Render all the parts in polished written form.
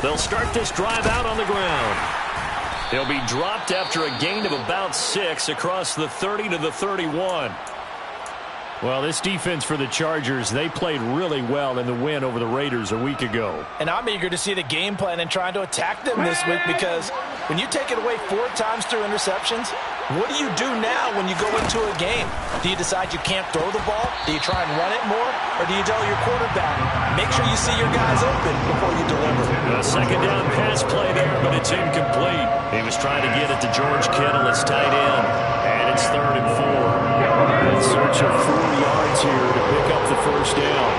They'll start this drive out on the ground. He'll be dropped after a gain of about 6 across the 30 to the 31. Well, this defense for the Chargers, they played really well in the win over the Raiders a week ago. And I'm eager to see the game plan and trying to attack them this week, because when you take it away 4 times through interceptions, what do you do now when you go into a game? Do you decide you can't throw the ball? Do you try and run it more? Or do you tell your quarterback, make sure you see your guys open before you deliver? A second down pass play there, but it's incomplete. He was trying to get it to George Kittle, his tight end. And it's 3rd and 4. In search of 4 yards here to pick up the first down.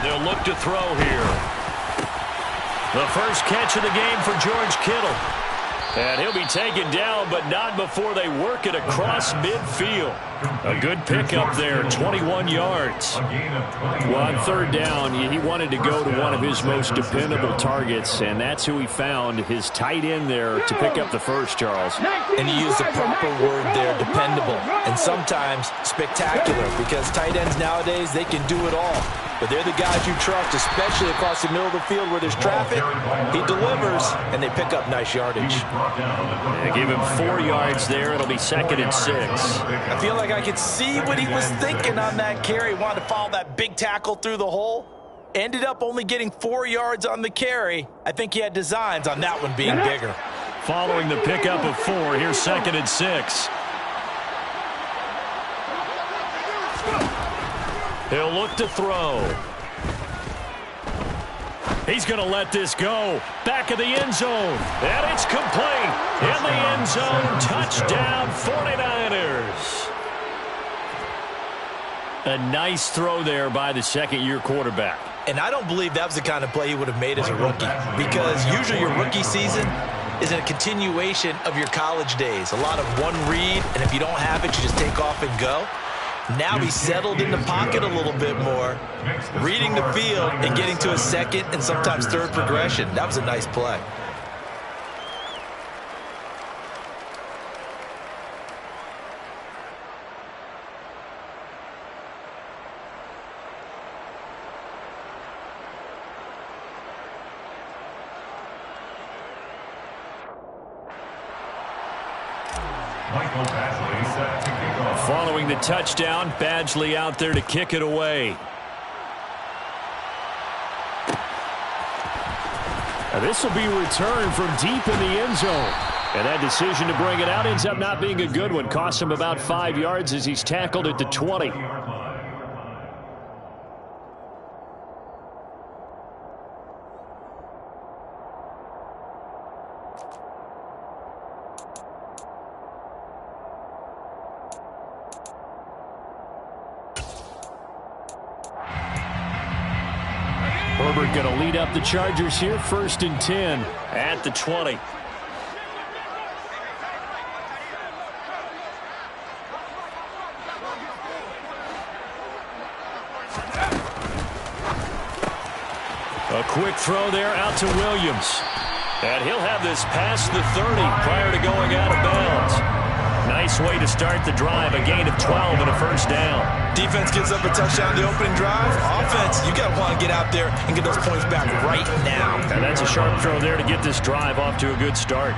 They'll look to throw here. The first catch of the game for George Kittle. And he'll be taken down, but not before they work it across midfield. A good pickup there, 21 yards. Well, on 3rd down, he wanted to go to one of his most dependable targets, and that's who he found, his tight end there, to pick up the first, Charles. And he used the proper word there, dependable, and sometimes spectacular, because tight ends nowadays, they can do it all. But they're the guys you trust, especially across the middle of the field where there's traffic. He delivers, and they pick up nice yardage. They give him 4 yards there. It'll be 2nd and 6. I feel like I could see what he was thinking on that carry. Wanted to follow that big tackle through the hole. Ended up only getting 4 yards on the carry. I think he had designs on that one being bigger. Following the pickup of 4, here's 2nd and 6. He'll look to throw. He's going to let this go. Back of the end zone. And it's complete. In the end zone. Touchdown, 49ers. A nice throw there by the second-year quarterback. And I don't believe that was the kind of play he would have made as a rookie, because usually your rookie season is a continuation of your college days. A lot of one read, and if you don't have it, you just take off and go. Now he's settled in the pocket a little bit more, reading the field and getting to a second and sometimes third progression. That was a nice play. Following the touchdown, Badgley out there to kick it away. Now this will be returned from deep in the end zone. And that decision to bring it out ends up not being a good one. Costs him about 5 yards as he's tackled at the 20. Herbert going to lead up the Chargers here, 1st and 10 at the 20. A quick throw there out to Williams. And he'll have this past the 30 prior to going out of bounds. Nice way to start the drive, a gain of 12 and a first down. Defense gives up a touchdown the opening drive. Offense, you got to want to get out there and get those points back right now. And that's a sharp throw there to get this drive off to a good start.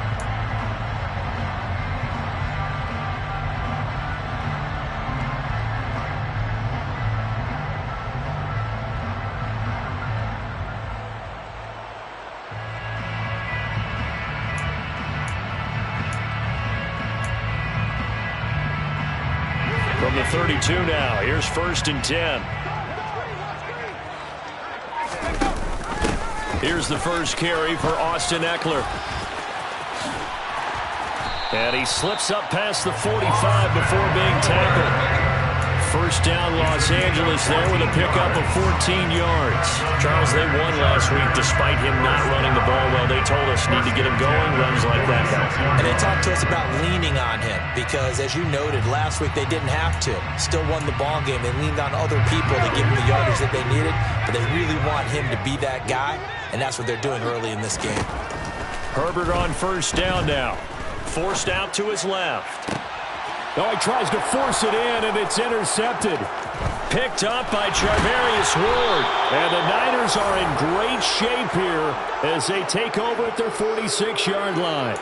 From the 32 now, here's 1st and 10. Here's the first carry for Austin Eckler. And he slips up past the 45 before being tackled. First down, Los Angeles there with a pickup of 14 yards. Charles, they won last week despite him not running the ball well. They told us need to get him going, runs like that. And they talked to us about leaning on him because, as you noted, last week they didn't have to. Still won the ball game. They leaned on other people to give him the yardage that they needed, but they really want him to be that guy, and that's what they're doing early in this game. Herbert on first down now. Forced out to his left. Oh, he tries to force it in, and it's intercepted. Picked up by Charvarius Ward. And the Niners are in great shape here as they take over at their 46-yard line.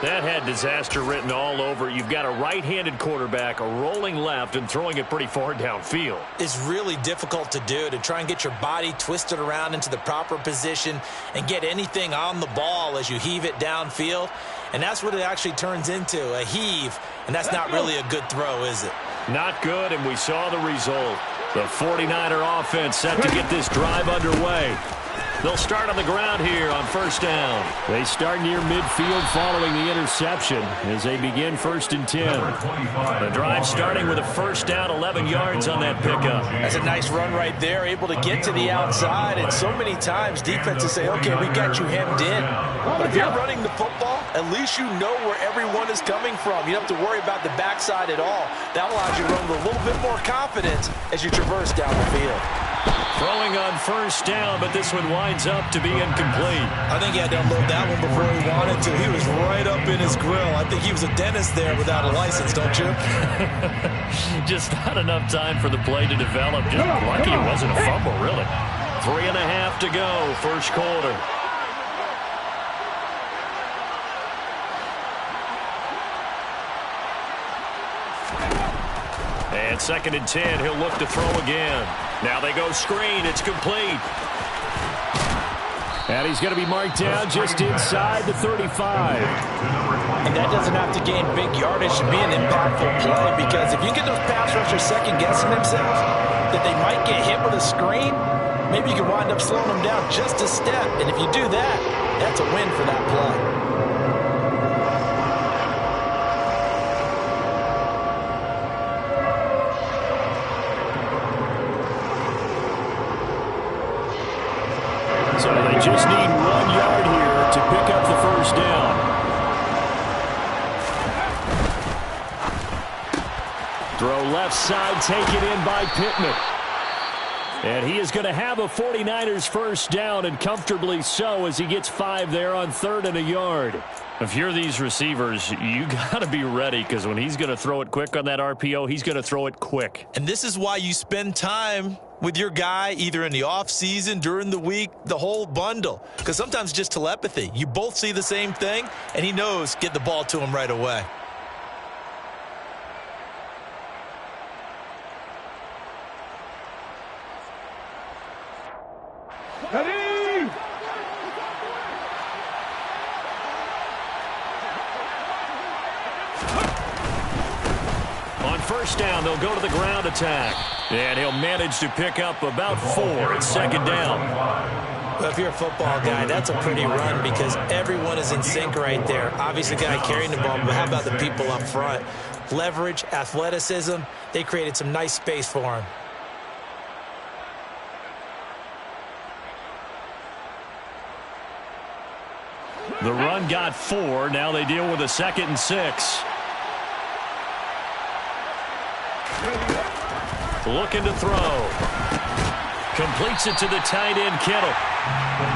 That had disaster written all over. You've got a right-handed quarterback rolling left and throwing it pretty far downfield. It's really difficult to do, to try and get your body twisted around into the proper position and get anything on the ball as you heave it downfield. And that's what it actually turns into, a heave. And that's not really a good throw, is it? Not good, and we saw the result. The 49er offense set to get this drive underway. They'll start on the ground here on first down. They start near midfield following the interception as they begin 1st and 10. The drive starting with a first down, 11 yards on that pickup. That's a nice run right there, able to get to the outside. And so many times defenses say, okay, we got you hemmed in. But if you're running the football, at least you know where everyone is coming from. You don't have to worry about the backside at all. That allows you to run with a little bit more confidence as you traverse down the field. Throwing on first down, but this one winds up to be incomplete. I think he had to unload that one before he wanted to. He was right up in his grill. I think he was a dentist there without a license, don't you? Just not enough time for the play to develop. Just lucky it wasn't a fumble, really. 3.5 to go, first quarter. And 2nd and 10, he'll look to throw again. Now they go screen, it's complete. And he's going to be marked down just inside the 35. And that doesn't have to gain big yardage to be an impactful play, because if you get those pass rushers second-guessing themselves that they might get hit with a screen, maybe you can wind up slowing them down just a step. And if you do that, that's a win for that play. So they just need 1 yard here to pick up the first down. Throw left side, taken in by Pittman. And he is going to have a 49ers first down, and comfortably so, as he gets 5 there on 3rd and a yard. If you're these receivers, you got to be ready, because when he's going to throw it quick on that RPO, he's going to throw it quick. And this is why you spend time with your guy, either in the offseason, during the week, the whole bundle. Because sometimes it's just telepathy. You both see the same thing, and he knows, get the ball to him right away. Ready! On first down, they'll go to the ground attack. And he'll manage to pick up about 4 at 2nd down. Well, if you're a football guy, that's a pretty run, because everyone is in sync right there. Obviously, the guy carrying the ball, but how about the people up front? Leverage, athleticism, they created some nice space for him. The run got 4. Now they deal with a 2nd and 6. Looking to throw. Completes it to the tight end, Kittle.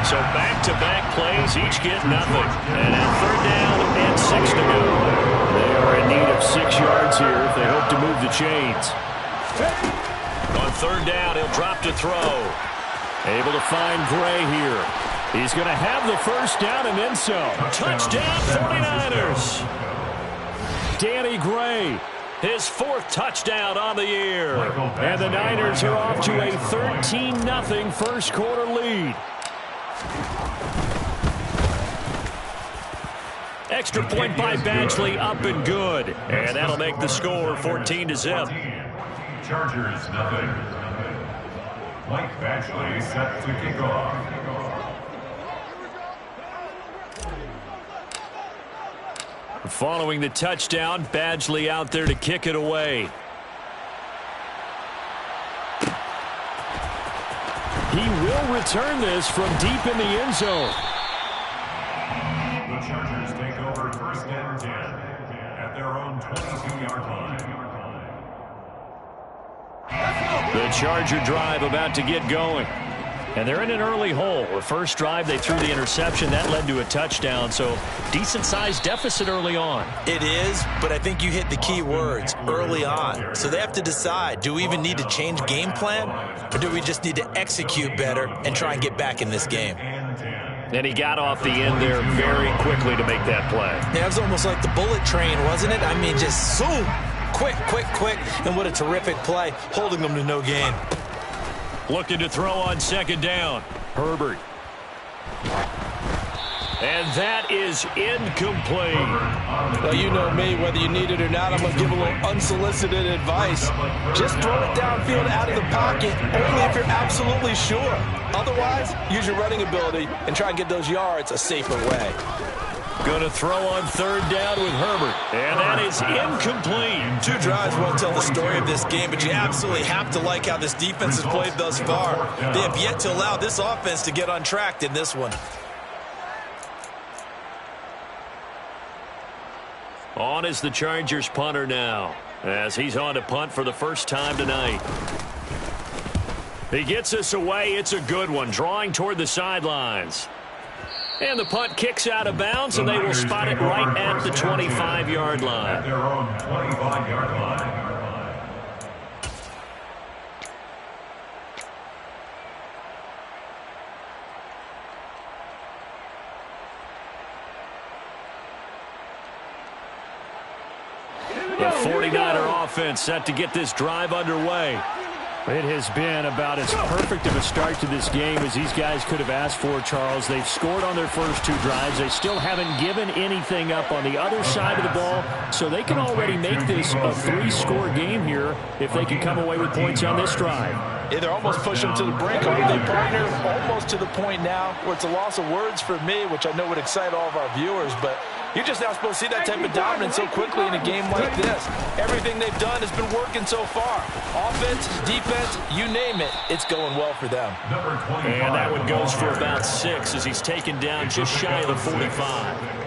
So back-to-back plays, each get nothing. And at 3rd down and 6 to go. They are in need of 6 yards here if they hope to move the chains. On 3rd down, he'll drop to throw. Able to find Gray here. He's going to have the first down and then some. Touchdown, 49ers. Danny Gray. His 4th touchdown on the year. And the Niners are off to a 13-0 first quarter lead. Extra point by Badgley, up and good. And that'll make the score 14-0. Chargers, nothing. Mike Badgley set to kick off. Following the touchdown, Badgley out there to kick it away. He will return this from deep in the end zone. The Chargers take over 1st and 10 at their own 22-yard line. The Charger drive about to get going. And they're in an early hole. The first drive, they threw the interception. That led to a touchdown, so decent-sized deficit early on. It is, but I think you hit the key words, early on. So they have to decide, do we even need to change game plan, or do we just need to execute better and try and get back in this game? And he got off the end there very quickly to make that play. Yeah, it was almost like the bullet train, wasn't it? I mean, just zoom, quick, quick, quick, and what a terrific play, holding them to no gain. Looking to throw on second down. Herbert. And that is incomplete. Well, you know me, whether you need it or not, I'm going to give a little unsolicited advice. Just throw it downfield out of the pocket, only if you're absolutely sure. Otherwise, use your running ability and try and get those yards a safer way. Going to throw on third down with Herbert. And that is incomplete. 2 drives won't tell the story of this game, but you absolutely have to like how this defense has played thus far. They have yet to allow this offense to get untracked in this one. On is the Chargers punter now, as he's on to punt for the first time tonight. He gets us away. It's a good one, drawing toward the sidelines. And the punt kicks out of bounds, and they will spot it right at the 25-yard line. At their own 25-yard line. The 49er offense set to get this drive underway. It has been about as perfect of a start to this game as these guys could have asked for, Charles. They've scored on their first 2 drives. They still haven't given anything up on the other side of the ball, so they can already make this a 3-score game here if they can come away with points on this drive. Yeah, they're almost pushing to the brink, aren't they, partner? Almost to the point now where it's a loss of words for me, which I know would excite all of our viewers, but you're just not supposed to see that type of dominance so quickly in a game like this. Everything they've done has been working so far. Offense, defense, you name it, it's going well for them. And that one goes for about 6 as he's taken down just shy of the 45.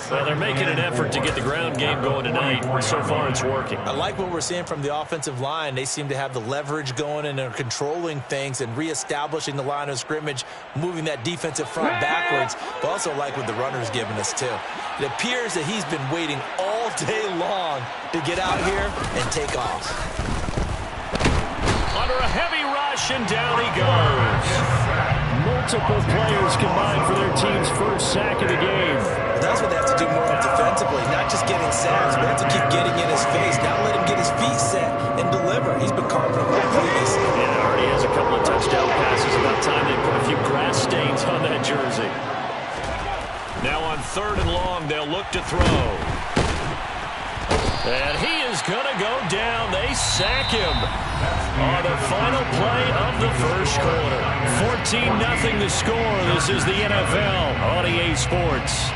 Well, they're making an effort to get the ground game going tonight. So far, it's working. I like what we're seeing from the offensive line. They seem to have the leverage going and are controlling things and reestablishing the line of scrimmage, moving that defensive front backwards, but also like what the runner's giving us, too. It appears that he's been waiting all day long to get out here and take off. Under a heavy rush, and down he goes. Multiple players combined for their team's first sack of the game. That's what they have to do more of defensively, not just getting sacks, but they have to keep getting in his face, not let him get his feet set and deliver. He's been carving them previously. Yeah, already has a couple of touchdown passes. About time they put a few grass stains on that jersey. Now on third and long, they'll look to throw. And he is going to go down. They sack him on the final play of the first quarter. 14-0 the score. This is the NFL on EA Sports.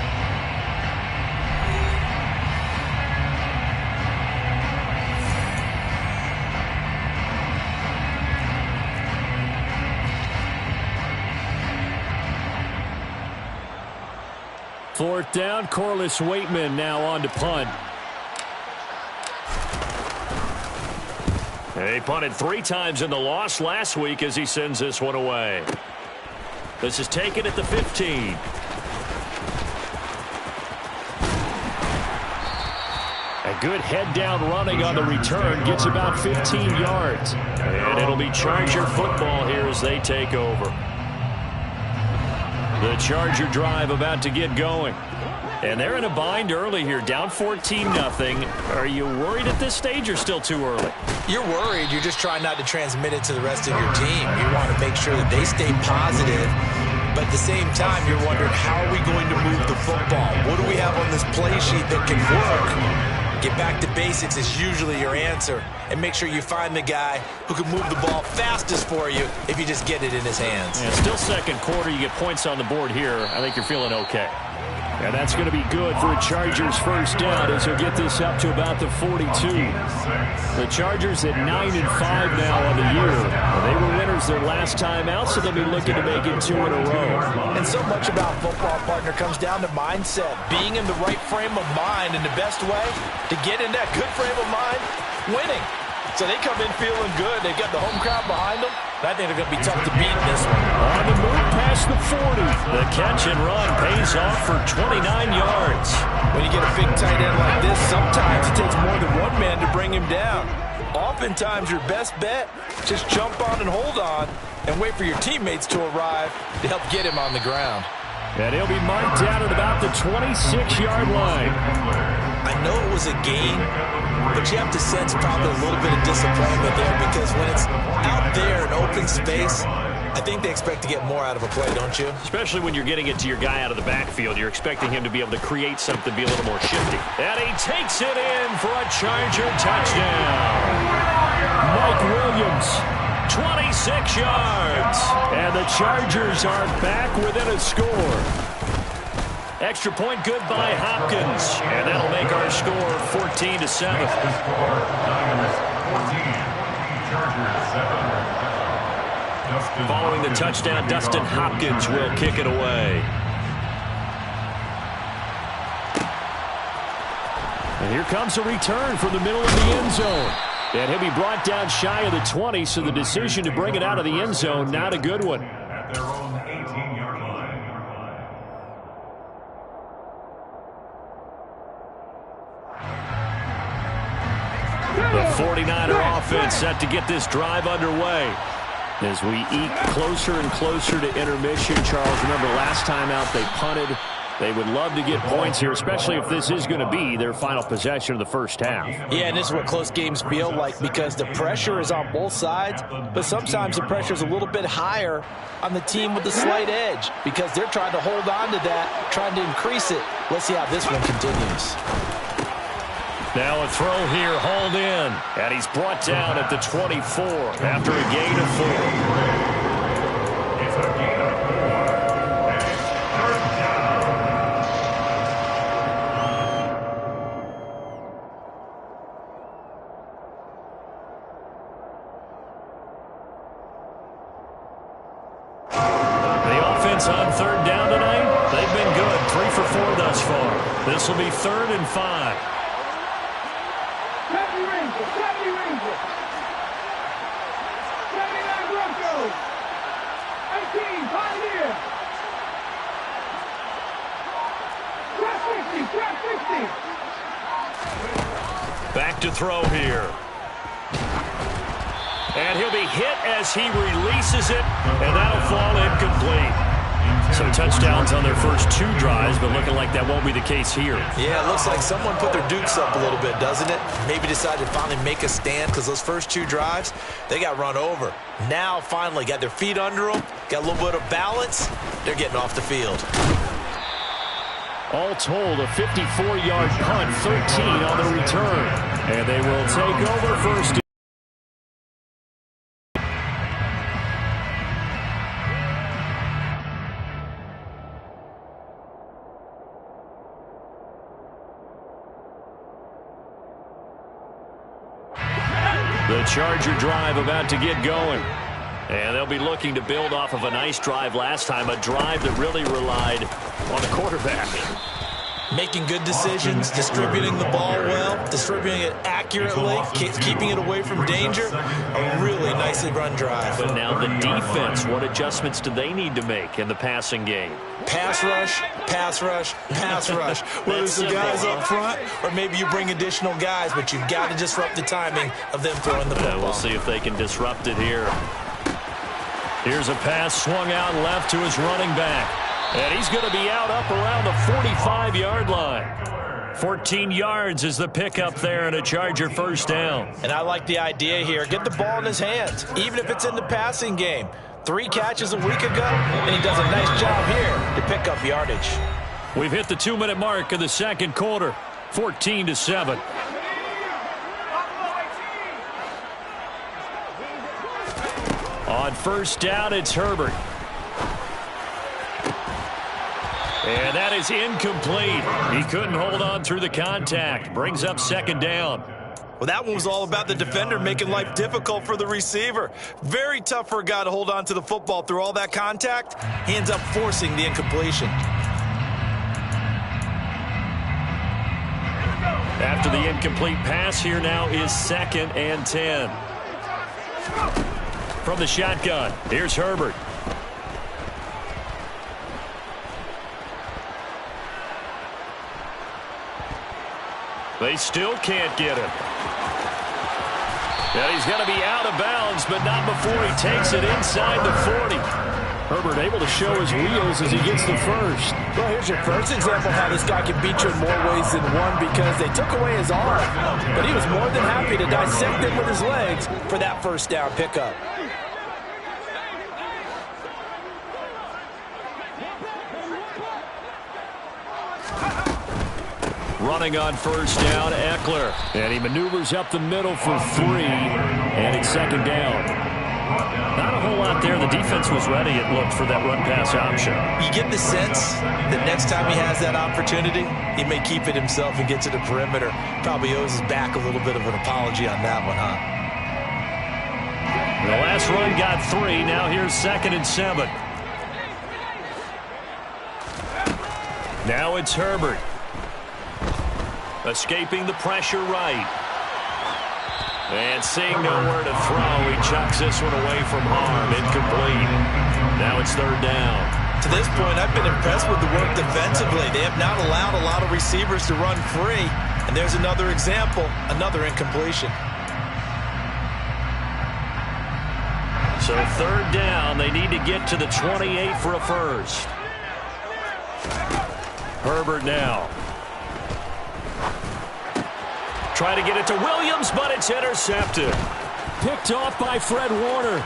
Fourth down, Corliss Waitman now on to punt. He punted 3 times in the loss last week as he sends this one away. This is taken at the 15. A good head-down running on the return gets about 15 yards. And it'll be Charger football here as they take over. The Charger drive about to get going. And they're in a bind early here, down 14-0. Are you worried at this stage or still too early? You're worried. You're just trying not to transmit it to the rest of your team. You want to make sure that they stay positive. But at the same time, you're wondering, how are we going to move the football? What do we have on this play sheet that can work? Get back to basics is usually your answer. And make sure you find the guy who can move the ball fastest for you if you just get it in his hands. Yeah, still second quarter. You get points on the board here. I think you're feeling okay. And that's going to be good for a Chargers first down as he'll get this up to about the 42. The Chargers at 9-5 now on the year. They were winners their last time out, so they'll be looking to make it 2 in a row. And so much about football, partner, comes down to mindset. Being in the right frame of mind, and the best way to get in that good frame of mind, winning. So they come in feeling good. They've got the home crowd behind them. I think they're going to be tough to beat in this one. On the move past the 40. The catch and run pays off for 29 yards. When you get a big tight end like this, sometimes it takes more than one man to bring him down. Oftentimes, your best bet, just jump on and hold on and wait for your teammates to arrive to help get him on the ground. And he'll be marked down at about the 26-yard line. I know it was a gain, but you have to sense probably a little bit of disappointment there because when it's out there in open space, I think they expect to get more out of a play, don't you? Especially when you're getting it to your guy out of the backfield. You're expecting him to be able to create something, be a little more shifty. And he takes it in for a Charger touchdown. Mike Williams. 26 yards. And the Chargers are back within a score. Extra point good by Hopkins. And that'll make our score 14-7. Following the touchdown, Dustin Hopkins will kick it away. And here comes a return from the middle of the end zone. And he'll be brought down shy of the 20, so the decision to bring it out of the end zone, not a good one. At their own 18-yard line. The 49er offense set to get this drive underway. As we eke closer and closer to intermission, Charles, remember last time out they punted. They would love to get points here, especially if this is going to be their final possession of the first half. Yeah, and this is what close games feel like because the pressure is on both sides, but sometimes the pressure is a little bit higher on the team with the slight edge because they're trying to hold on to that, trying to increase it. Let's see how this one continues. Now a throw here, hauled in, and he's brought down at the 24 after a gain of 4. It's a gain of 4. And it's third down. The offense on third down tonight, they've been good. 3 for 4 thus far. This will be 3rd and 5. Back to throw here. And he'll be hit as he releases it, and that'll fall incomplete. So touchdowns on their first 2 drives, but looking like that won't be the case here. Yeah, it looks like someone put their dukes up a little bit, doesn't it? Maybe decided to finally make a stand because those first 2 drives, they got run over. Now, finally, got their feet under them, got a little bit of balance. They're getting off the field. All told, a 54-yard punt, 13 on the return. And they will take over first. The Charger drive about to get going. And they'll be looking to build off of a nice drive last time, a drive that really relied on the quarterback. Making good decisions, distributing the ball well, distributing it accurately, keeping it away from danger. A really nicely run drive. But now the defense, what adjustments do they need to make in the passing game? Pass rush, pass rush, pass rush. Whether it's the guys up front or maybe you bring additional guys, but you've got to disrupt the timing of them throwing the football. We'll see if they can disrupt it here. Here's a pass swung out left to his running back. And he's going to be out up around the 45-yard line. 14 yards is the pickup there and a Charger first down. And I like the idea here. Get the ball in his hands, even if it's in the passing game. 3 catches a week ago, and he does a nice job here to pick up yardage. We've hit the 2-minute mark of the second quarter, 14-7. On first down, it's Herbert. And that is incomplete. He couldn't hold on through the contact. Brings up second down. Well, that one was all about the defender making life difficult for the receiver. Very tough for a guy to hold on to the football through all that contact. He ends up forcing the incompletion. After the incomplete pass, here now is 2nd and 10. from the shotgun. Here's Herbert. They still can't get him. And he's going to be out of bounds, but not before he takes it inside the 40. Herbert able to show his wheels as he gets the first. Well, here's your first example of how this guy can beat you in more ways than one, because they took away his arm, but he was more than happy to dissect them with his legs for that first down pickup. Running on first down, Eckler. And he maneuvers up the middle for 3, and it's second down. Not a whole lot there. The defense was ready, it looked, for that run-pass option. You get the sense that next time he has that opportunity, he may keep it himself and get to the perimeter. Probably owes his back a little bit of an apology on that one, huh? The last run got 3. Now here's 2nd and 7. Now it's Herbert. Escaping the pressure right. And seeing nowhere to throw, he chucks this one away from harm. Incomplete. Now it's 3rd down. To this point, I've been impressed with the work defensively. They have not allowed a lot of receivers to run free. And there's another example, another incompletion. So 3rd down, they need to get to the 28 for a first. Herbert now. Try to get it to Williams, but it's intercepted. Picked off by Fred Warner.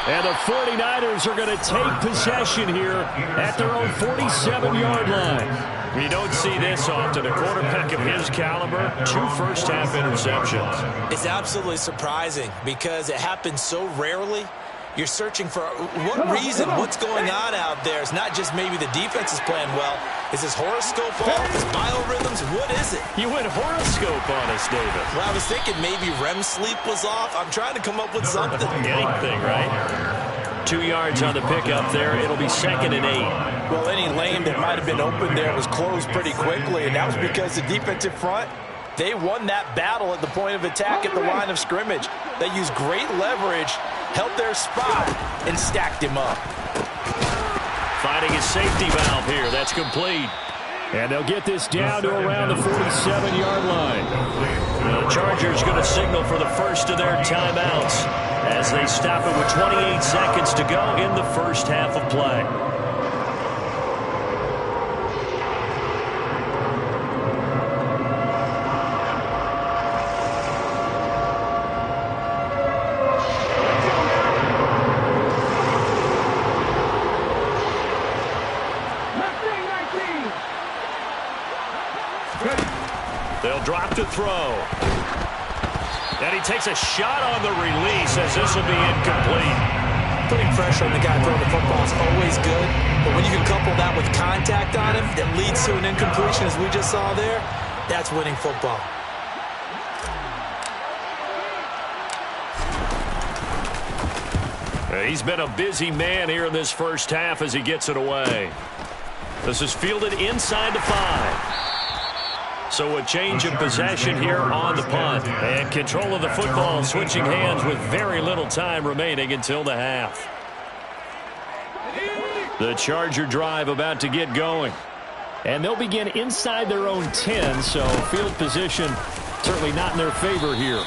And the 49ers are going to take possession here at their own 47-yard line. You don't see this often. A quarterback of his caliber, 2 first-half interceptions. It's absolutely surprising because it happens so rarely. You're searching for what reason, what's going on out there. It's not just maybe the defense is playing well. Is his horoscope off? His biorhythms? What is it? You went horoscope on us, David. Well, I was thinking maybe REM sleep was off. I'm trying to come up with something. Anything, right? 2 yards on the pickup there. It'll be 2nd and 8. Well, any lane that might have been open there was closed pretty quickly, and that was because the defensive front, they won that battle at the point of attack at the line of scrimmage. They used great leverage, held their spot, and stacked him up. Finding his safety valve here. That's complete. And they'll get this down to around the 47-yard line. The Chargers going to signal for the first of their timeouts as they stop it with 28 seconds to go in the first half of play. They'll drop to throw. And he takes a shot on the release as this will be incomplete. Putting pressure on the guy throwing the football is always good, but when you can couple that with contact on him that leads to an incompletion, as we just saw there, that's winning football. He's been a busy man here in this first half as he gets it away. This is fielded inside the 5. So a change of possession here on the punt. And control of the football switching hands with very little time remaining until the half. The Charger drive about to get going. And they'll begin inside their own 10, so field position certainly not in their favor here.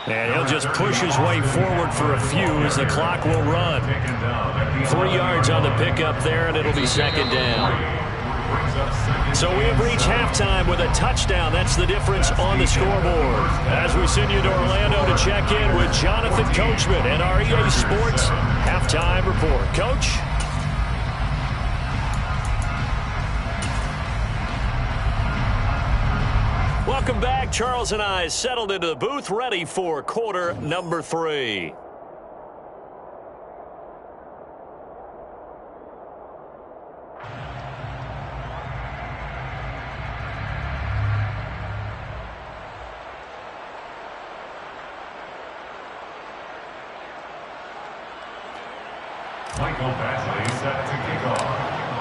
And he'll just push his way forward for a few as the clock will run. 3 yards on the pickup there, and it'll be 2nd down. So we have reached halftime with a touchdown. That's the difference on the scoreboard. As we send you to Orlando to check in with Jonathan Coachman and our EA Sports halftime report. Coach? Welcome back. Charles and I settled into the booth, ready for quarter number 3.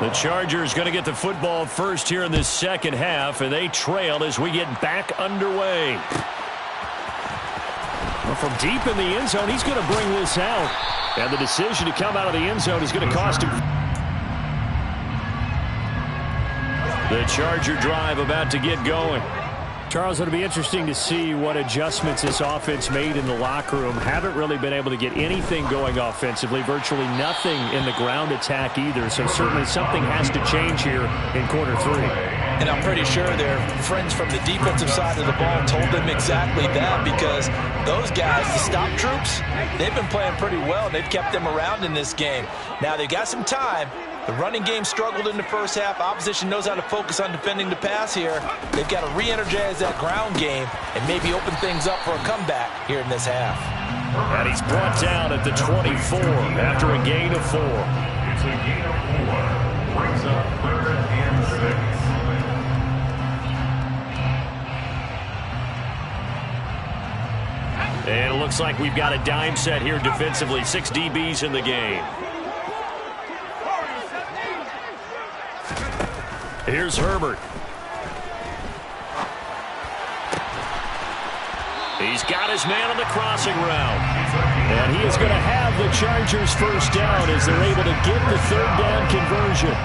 The Chargers going to get the football first here in this second half, and they trail as we get back underway. From deep in the end zone, he's going to bring this out. And the decision to come out of the end zone is going to cost him. The Charger drive about to get going. Charles, it'll be interesting to see what adjustments this offense made in the locker room. Haven't really been able to get anything going offensively. Virtually nothing in the ground attack either. So certainly something has to change here in quarter 3. And I'm pretty sure their friends from the defensive side of the ball told them exactly that, because those guys, the stop troops, they've been playing pretty well. They've kept them around in this game. Now they've got some time. The running game struggled in the first half. Opposition knows how to focus on defending the pass here. They've got to re-energize that ground game and maybe open things up for a comeback here in this half. And he's brought down at the 24 after a gain of 4. It's a gain of 4. Brings up 3rd and 6. And it looks like we've got a dime set here defensively. 6 DBs in the game. Here's Herbert. He's got his man on the crossing route. And he is going to have the Chargers first down as they're able to get the 3rd down conversion.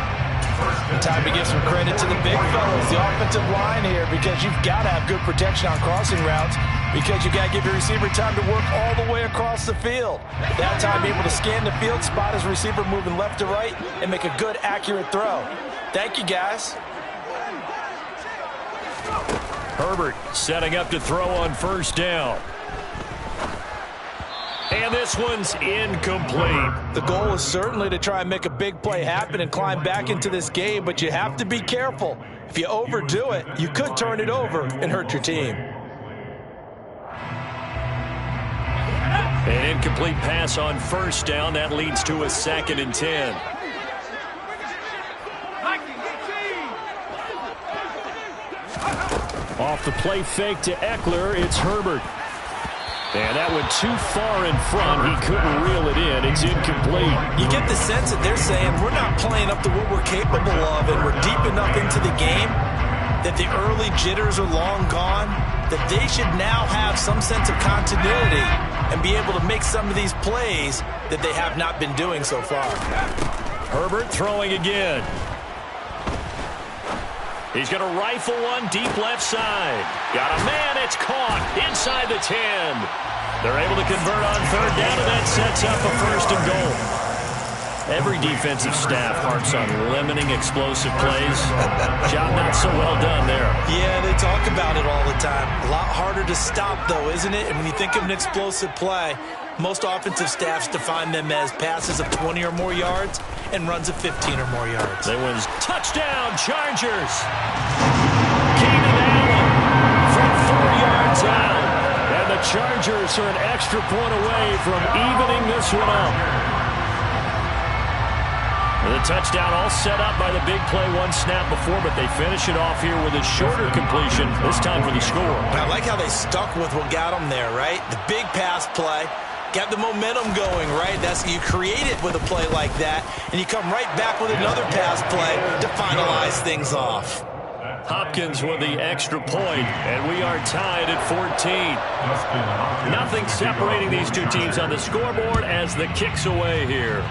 Time to give some credit to the big fellas, the offensive line here, because you've got to have good protection on crossing routes, because you got to give your receiver time to work all the way across the field. That time, be able to scan the field, spot his receiver moving left to right, and make a good, accurate throw. Thank you, guys. Herbert setting up to throw on first down. And this one's incomplete. The goal is certainly to try and make a big play happen and climb back into this game, but you have to be careful. If you overdo it, you could turn it over and hurt your team. An incomplete pass on first down. That leads to a 2nd and 10. Off the play fake to Eckler, it's Herbert. And that went too far in front. He couldn't reel it in. It's incomplete. You get the sense that they're saying we're not playing up to what we're capable of, and we're deep enough into the game that the early jitters are long gone, that they should now have some sense of continuity and be able to make some of these plays that they have not been doing so far. Herbert throwing again. He's going to rifle one deep left side. Got a man. It's caught inside the 10. They're able to convert on 3rd down, and that sets up a 1st and goal. Every defensive staff harps on limiting explosive plays. Job not so well done there. Yeah, they talk about it all the time. A lot harder to stop, though, isn't it? And when you think of an explosive play, most offensive staffs define them as passes of 20 or more yards and runs of 15 or more yards. They win. Touchdown, Chargers. Keenan Allen from 4 yards out. And the Chargers are an extra point away from evening this one up. And the touchdown all set up by the big play 1 snap before, but they finish it off here with a shorter completion, this time for the score. I like how they stuck with what got them there, right? The big pass play. Got the momentum going, right? That's you create it with a play like that, and you come right back with another pass play to finalize things off. Hopkins with the extra point, and we are tied at 14. Nothing separating these two teams on the scoreboard as the kick's away here.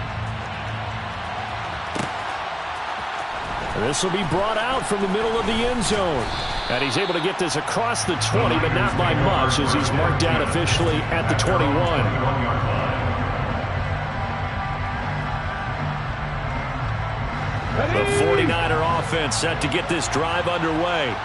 This will be brought out from the middle of the end zone. And he's able to get this across the 20, but not by much as he's marked down officially at the 21. The 49er offense set to get this drive underway.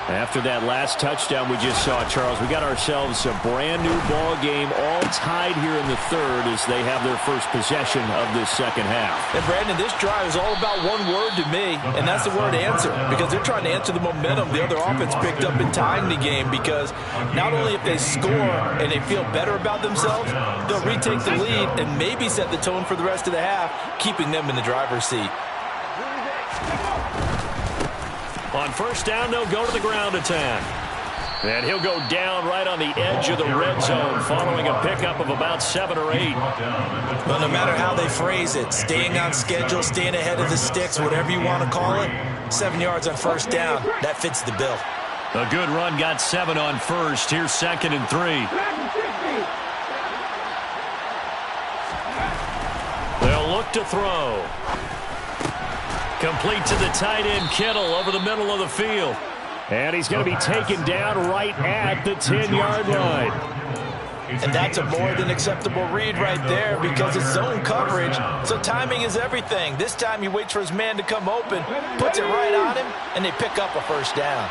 After that last touchdown we just saw, Charles, we got ourselves a brand new ball game, all tied here in the 3rd as they have their first possession of this 2nd half. And Brandon, this drive is all about one word to me, and that's the word answer, because they're trying to answer the momentum the other offense picked up in tying the game, because not only if they score and they feel better about themselves, they'll retake the lead and maybe set the tone for the rest of the half, keeping them in the driver's seat. On first down, they'll go to the ground attack. And he'll go down right on the edge of the red zone following a pickup of about 7 or 8. Well, no matter how they phrase it, staying on schedule, staying ahead of the sticks, whatever you want to call it, 7 yards on first down, that fits the bill. A good run got 7 on first. Here's 2nd and 3. throw. Complete to the tight end, Kittle, over the middle of the field. And he's going to be taken down right at the 10-yard line. And that's a more than acceptable read right there because it's zone coverage, so timing is everything. This time he waits for his man to come open, puts it right on him, and they pick up a first down.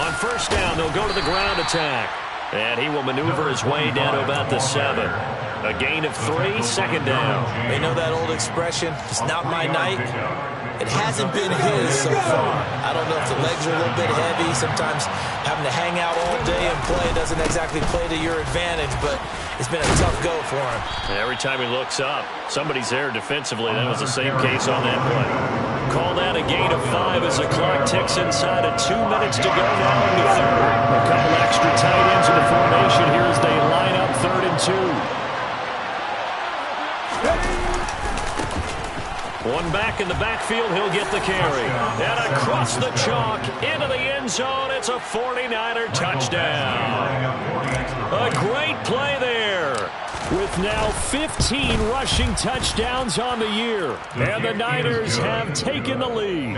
On first down, they'll go to the ground attack. And he will maneuver his way down to about the 7. A gain of 3, second down. They know that old expression, it's not my night. It hasn't been his so far. I don't know if the legs are a little bit heavy. Sometimes having to hang out all day and play doesn't exactly play to your advantage, but it's been a tough go for him. And every time he looks up, somebody's there defensively. That was the same case on that play. Call that a gain of 5 as the clock ticks inside of 2 minutes to go now in the third. A couple extra tight ends in the formation here as they line up 3rd and 2. One back in the backfield, he'll get the carry. And across the chalk, into the end zone, it's a 49er touchdown. A great play there. With now 15 rushing touchdowns on the year. And the Niners have taken the lead.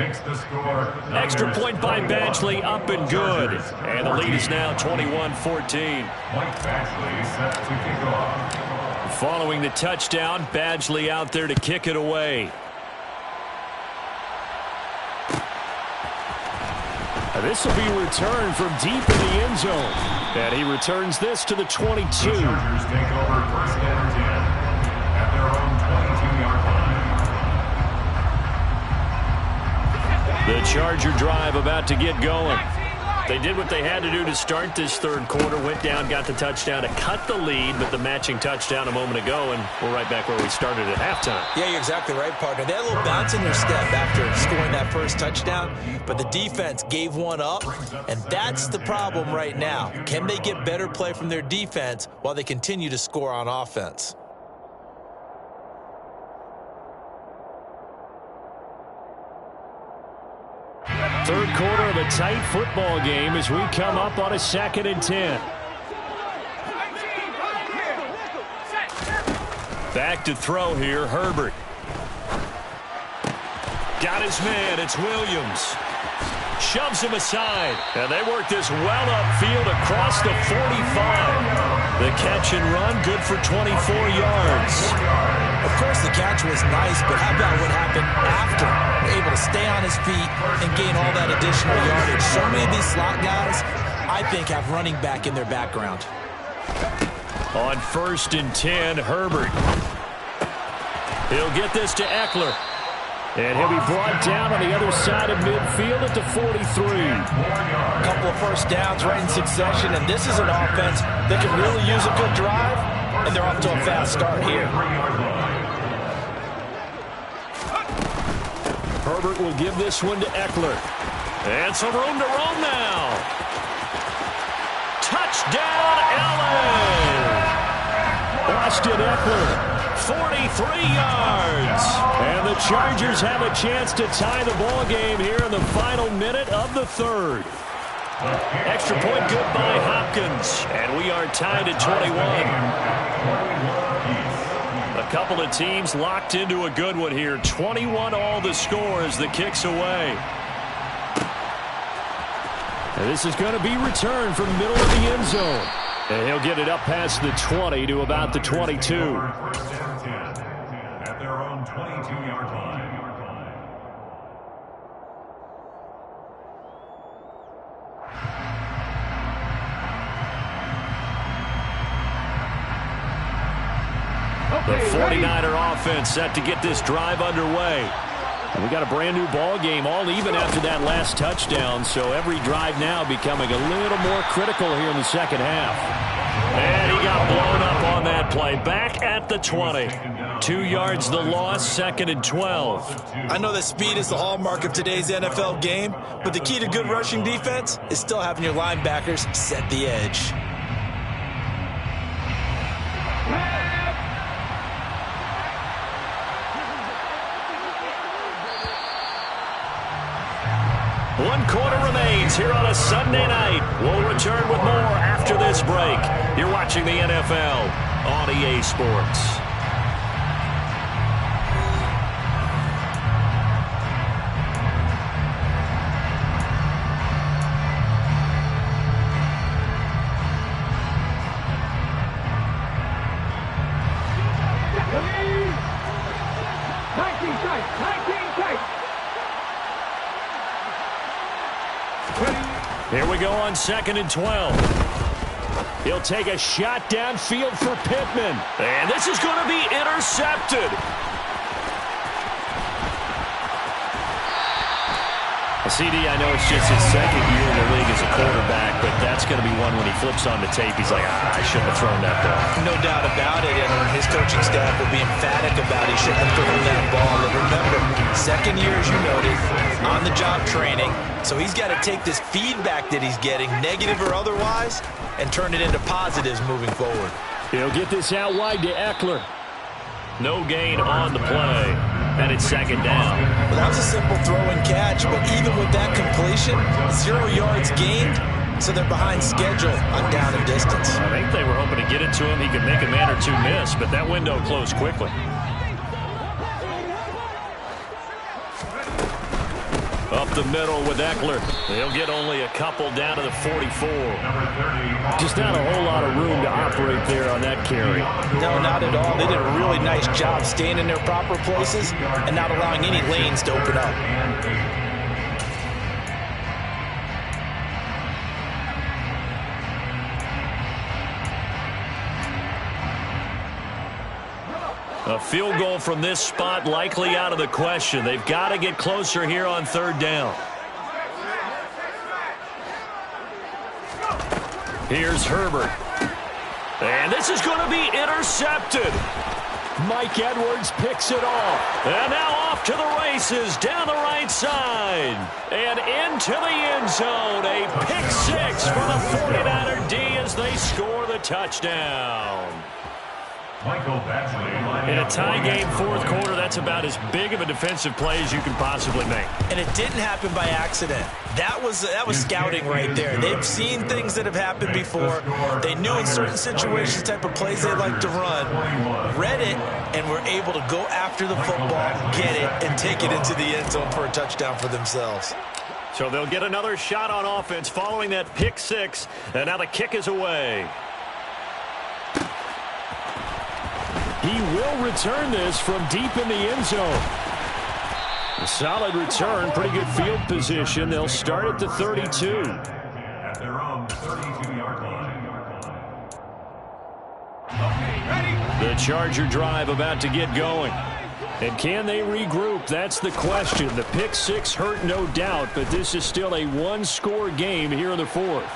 Extra point by Badgley, up and good. And the lead is now 21-14. Following the touchdown, Badgley out there to kick it away. This will be returned from deep in the end zone. And he returns this to the 22. The Chargers take over 1st and 10 at their own 22-yard line. The Charger drive about to get going. They did what they had to do to start this third quarter. Went down, got the touchdown to cut the lead, but the matching touchdown a moment ago, and we're right back where we started at halftime. Yeah, you're exactly right, partner. They had a little bounce in their step after scoring that first touchdown, but the defense gave one up, and that's the problem right now. Can they get better play from their defense while they continue to score on offense? Third quarter of a tight football game as we come up on a 2nd and 10. Back to throw here, Herbert. Got his man, it's Williams. Shoves him aside, and they work this well upfield across the 45. The catch and run, good for 24 yards. Of course, the catch was nice, but how about what happened after? Able to stay on his feet and gain all that additional yardage. So many of these slot guys, I think, have running back in their background. On 1st and 10, Herbert. He'll get this to Eckler. And he'll be brought down on the other side of midfield at the 43. A couple of first downs right in succession, and this is an offense that can really use a good drive, and they're off to a fast start here. Herbert will give this one to Eckler. And some room to roam now. Touchdown, Allen! Austin Eckler. 43 yards. And the Chargers have a chance to tie the ball game here in the final minute of the third. Extra point good by Hopkins. And we are tied at 21. A couple of teams locked into a good one here. 21 all the score as the kick's away. And this is going to be returned from the middle of the end zone. And he'll get it up past the 20 to about the 22. At their own 22-yard line. The 49er offense set to get this drive underway. And we got a brand new ball game, all even after that last touchdown. So every drive now becoming a little more critical here in the second half. And he got blown up on that play. Back at the 20. 2 yards the loss, 2nd and 12. I know that speed is the hallmark of today's NFL game, but the key to good rushing defense is still having your linebackers set the edge. 1 quarter remains here on a Sunday night. We'll return with more after this break. You're watching the NFL on EA Sports. Here we go on 2nd and 12. He'll take a shot downfield for Pittman. And this is going to be intercepted. CD, I know it's just his 2nd year in the league as a quarterback, but that's going to be one when he flips on the tape. He's like, I shouldn't have thrown that ball. No doubt about it, and his coaching staff will be emphatic about he shouldn't have thrown that ball. But remember, 2nd year, as you noted, on-the-job training, so he's got to take this feedback that he's getting, negative or otherwise, and turn it into positives moving forward. He'll get this out wide to Eckler. No gain on the play, and it's 2nd down. Well, that was a simple throw and catch, but even with that completion, 0 yards gained, so they're behind schedule on down and distance. I think they were hoping to get it to him. He could make a man or two miss, but that window closed quickly. Up the middle with Eckler. He'll get only a couple down to the 44. Just not a whole lot of room to operate there on that carry. No, not at all. They did a really nice job staying in their proper places and not allowing any lanes to open up. A field goal from this spot likely out of the question. They've got to get closer here on 3rd down. Here's Herbert. And this is going to be intercepted. Mike Edwards picks it off. And now off to the races down the right side. And into the end zone. A pick 6 for the 49er D as they score the touchdown. In a tie game, 4th quarter, that's about as big of a defensive play as you can possibly make. And it didn't happen by accident. That was scouting right there. They've seen things that have happened before. They knew in certain situations type of plays they like to run, read it, and were able to go after the football, get it, and take it into the end zone for a touchdown for themselves. So they'll get another shot on offense following that pick 6, and now the kick is away. He will return this from deep in the end zone. A solid return, pretty good field position. They'll start at the 32. At their own 32-yard line. The Charger drive about to get going. And can they regroup? That's the question. The pick 6 hurt, no doubt, but this is still a 1-score game here in the 4th.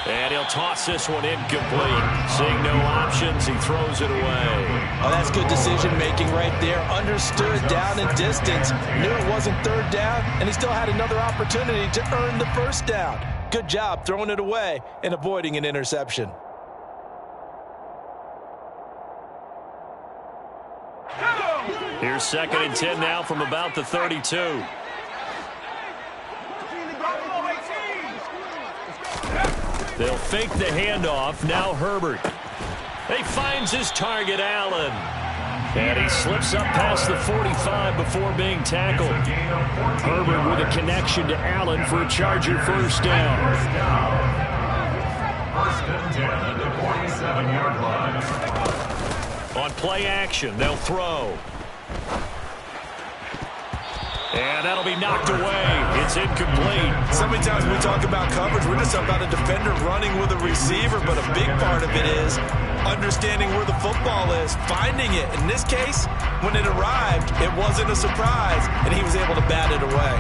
And he'll toss this one incomplete. Seeing no options, he throws it away. Oh, that's good decision-making right there. Understood down and distance. Knew it wasn't 3rd down, and he still had another opportunity to earn the 1st down. Good job throwing it away and avoiding an interception. Here's 2nd and 10 now from about the 32. They'll fake the handoff. Now Herbert. He finds his target, Allen. And he slips up past the 45 before being tackled. Herbert with a connection to Allen for a Charger 1st down. 1st and 10 at the 47-yard line. On play action, they'll throw. And that'll be knocked away. It's incomplete. So many times when we talk about coverage, we're just about a defender running with a receiver, but a big part of it is understanding where the football is, finding it. In this case, when it arrived, it wasn't a surprise, and he was able to bat it away.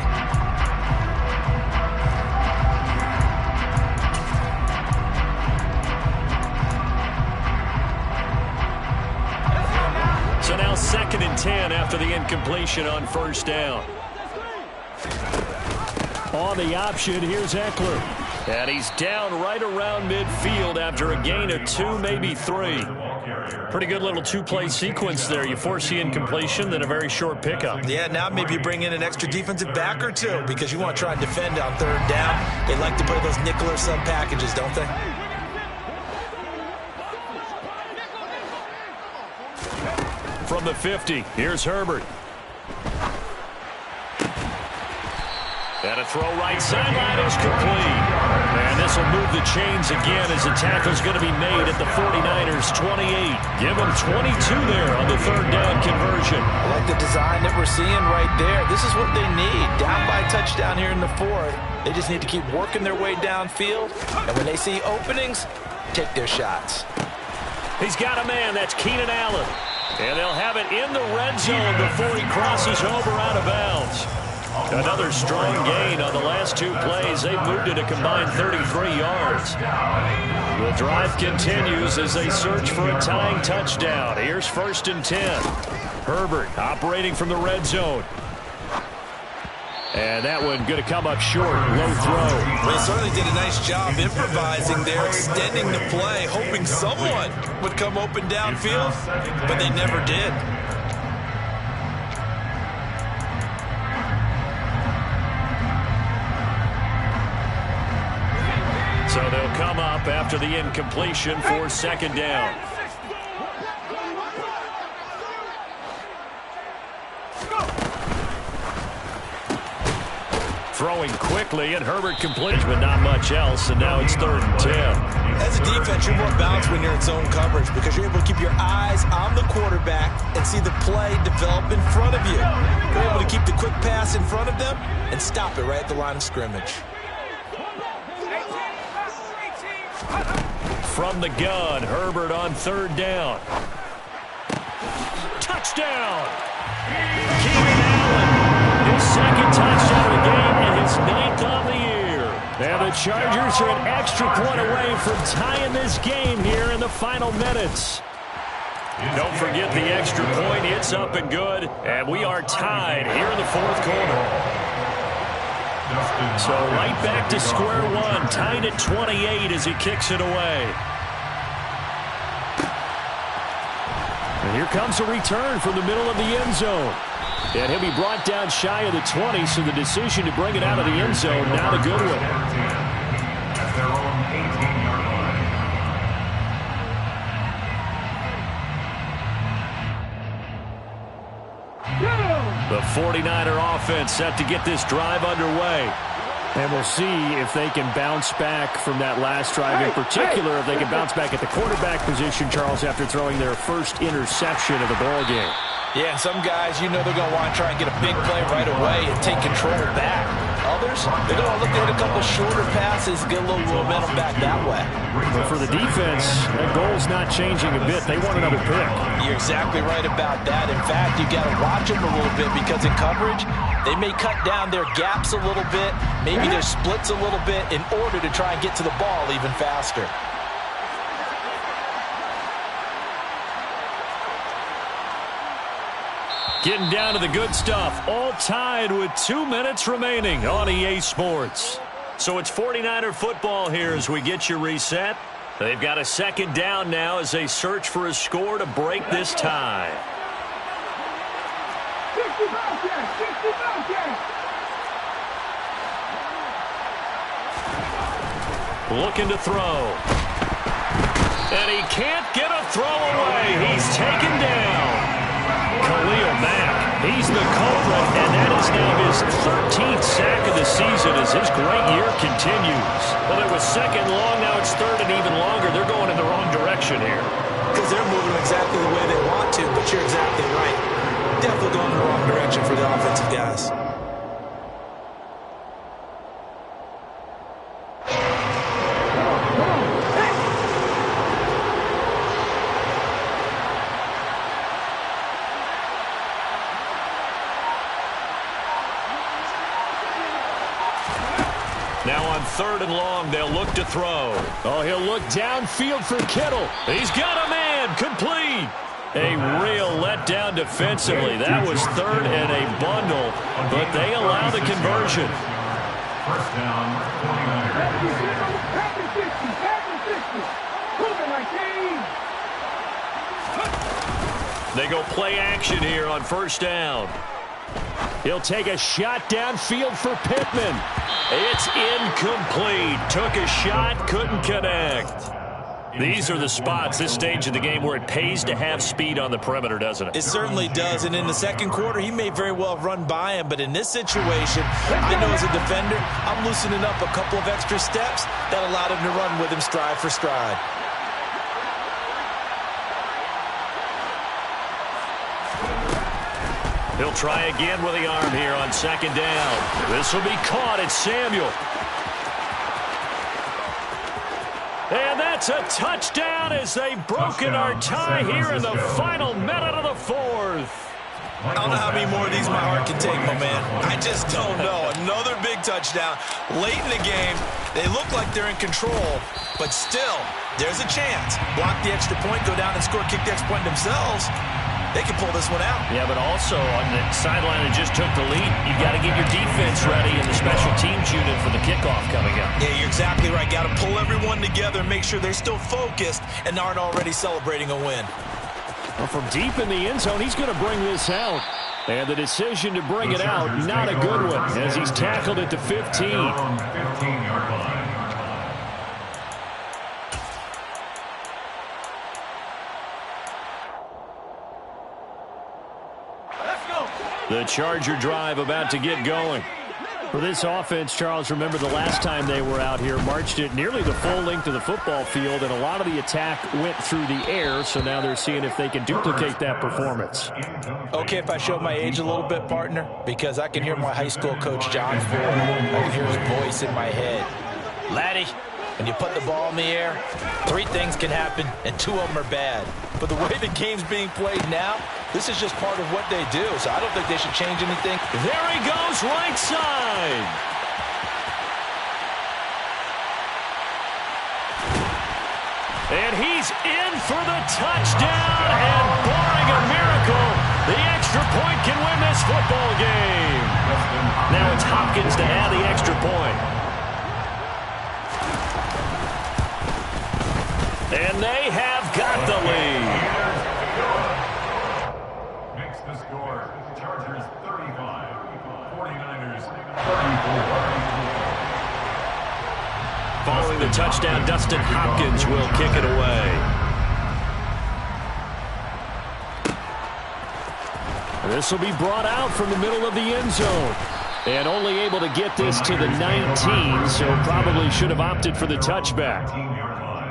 So now 2nd and 10 after the incompletion on 1st down. On the option, here's Eckler. And he's down right around midfield after a gain of 2, maybe 3. Pretty good little two-play sequence there. You force the incompletion, then a very short pickup. Yeah, now maybe you bring in an extra defensive back or two because you want to try and defend on third down. They like to play those nickel or sub packages, don't they? From the 50, here's Herbert. And a throw right sideline is complete. And this will move the chains again as the tackle's going to be made at the 49ers 28. Give them 22 there on the third down conversion. I like the design that we're seeing right there. This is what they need. Down by a touchdown here in the fourth. They just need to keep working their way downfield. And when they see openings, take their shots. He's got a man. That's Keenan Allen. And they'll have it in the red zone before he crosses over out of bounds. Another strong gain on the last two plays. They've moved it a combined 33 yards. The drive continues as they search for a tying touchdown. Here's 1st and 10. Herbert operating from the red zone. And that one going to come up short. Low throw. Well, they certainly did a nice job improvising there, extending the play, hoping someone would come open downfield, but they never did. So they'll come up after the incompletion for 2nd down. Throwing quickly, and Herbert completes, but not much else, and now it's 3rd and 10. As a defense, you're more balanced when you're in zone coverage because you're able to keep your eyes on the quarterback and see the play develop in front of you. You're able to keep the quick pass in front of them and stop it right at the line of scrimmage. From the gun, Herbert on 3rd down. Touchdown! Keenan Allen, his 2nd touchdown of the game and his 9th of the year. And the Chargers are an extra point away from tying this game here in the final minutes. Don't forget the extra point. It's up and good. And we are tied here in the 4th quarter. So right back to square one, tied at 28 as he kicks it away. And here comes a return from the middle of the end zone. And he'll be brought down shy of the 20, so the decision to bring it out of the end zone, not a good one. At their own 18-yard line. The 49er offense set to get this drive underway. And we'll see if they can bounce back from that last drive, in particular if they can bounce back at the quarterback position, Charles, after throwing their first interception of the ball game. Yeah, some guys, you know they're going to want to try and get a big play right away and take control back. Others, they're going to look at a couple shorter passes, get a little momentum back that way. But for the defense, that goal's not changing a bit. They want another pick. You're exactly right about that. In fact, you got to watch them a little bit because in coverage, they may cut down their gaps a little bit, maybe their splits a little bit in order to try and get to the ball even faster. Getting down to the good stuff, all tied with 2 minutes remaining on EA Sports. So it's 49er football here as we get you reset. They've got a 2nd down now as they search for a score to break this tie. Looking to throw. And he can't get a throw away. He's taken down. Khalil Mack, he's the culprit, and that is now his 13th sack of the season as his great year continues. Well, it was 2nd long, now it's 3rd and even longer. They're going in the wrong direction here. Because they're moving exactly the way they want to, but you're exactly right. Definitely going in the wrong direction for the offensive guys. Now on 3rd and long, they'll look to throw. Oh, he'll look downfield for Kittle. He's got a man, complete. A real letdown defensively. That was 3rd and a bundle, but they allow the conversion. 1st down, 49ers. They go play action here on first down. He'll take a shot downfield for Pittman. It's incomplete. Took a shot, couldn't connect. These are the spots, this stage of the game, where it pays to have speed on the perimeter, doesn't it? It certainly does, and in the second quarter, he may very well have run by him, but in this situation, I know as a defender, I'm loosening up a couple of extra steps that allowed him to run with him stride for stride. He'll try again with the arm here on second down. This will be caught. It's Samuel. And that's a touchdown as they've broken our tie here in the final minute of the fourth. I don't know how many more of these my heart can take, my man. I just don't know. Another big touchdown. Late in the game, they look like they're in control, but still, there's a chance. Block the extra point, go down and score, kick the extra point themselves. They can pull this one out. Yeah, but also on the sideline that just took the lead, you've got to get your defense ready in the special teams unit for the kickoff coming up. Yeah, you're exactly right. Got to pull everyone together and make sure they're still focused and aren't already celebrating a win. Well, from deep in the end zone, he's going to bring this out. And the decision to bring it out, not a good one, as he's tackled at the 15. 15-yard line. The Charger drive about to get going. For this offense, Charles, remember the last time they were out here, marched it nearly the full length of the football field, and a lot of the attack went through the air, so now they're seeing if they can duplicate that performance. Okay, if I show my age a little bit, partner, because I can hear my high school coach, John Ford. I can hear his voice in my head. Laddie, when you put the ball in the air, 3 things can happen, and 2 of them are bad. But the way the game's being played now, this is just part of what they do, so I don't think they should change anything. There he goes, right side. And he's in for the touchdown, and barring a miracle, the extra point can win this football game. Now it's Hopkins to add the extra point. And they have got the lead. Makes the score. Chargers 35. 49ers 34. Following the touchdown, Dustin Hopkins will kick it away. This will be brought out from the middle of the end zone. And only able to get this to the 19, so probably should have opted for the touchback. 15-yard line.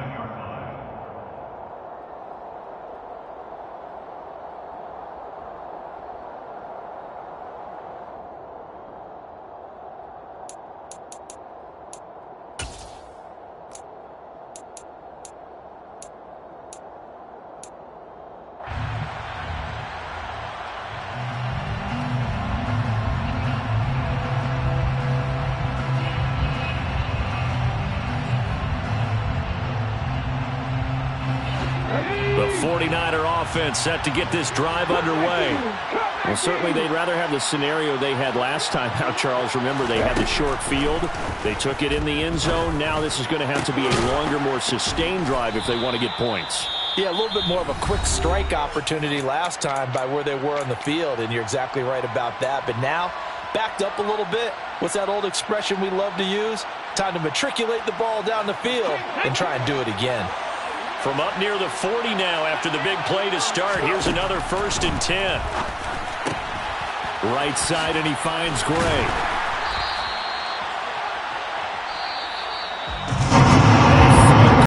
The 49er offense set to get this drive underway. Well, certainly they'd rather have the scenario they had last time. Now, Charles, remember they had the short field. They took it in the end zone. Now this is going to have to be a longer, more sustained drive if they want to get points. Yeah, a little bit more of a quick strike opportunity last time by where they were on the field, and you're exactly right about that. But now, backed up a little bit. What's that old expression we love to use? Time to matriculate the ball down the field and try and do it again. From up near the 40 now after the big play to start. Here's another 1st and 10. Right side, and he finds Gray.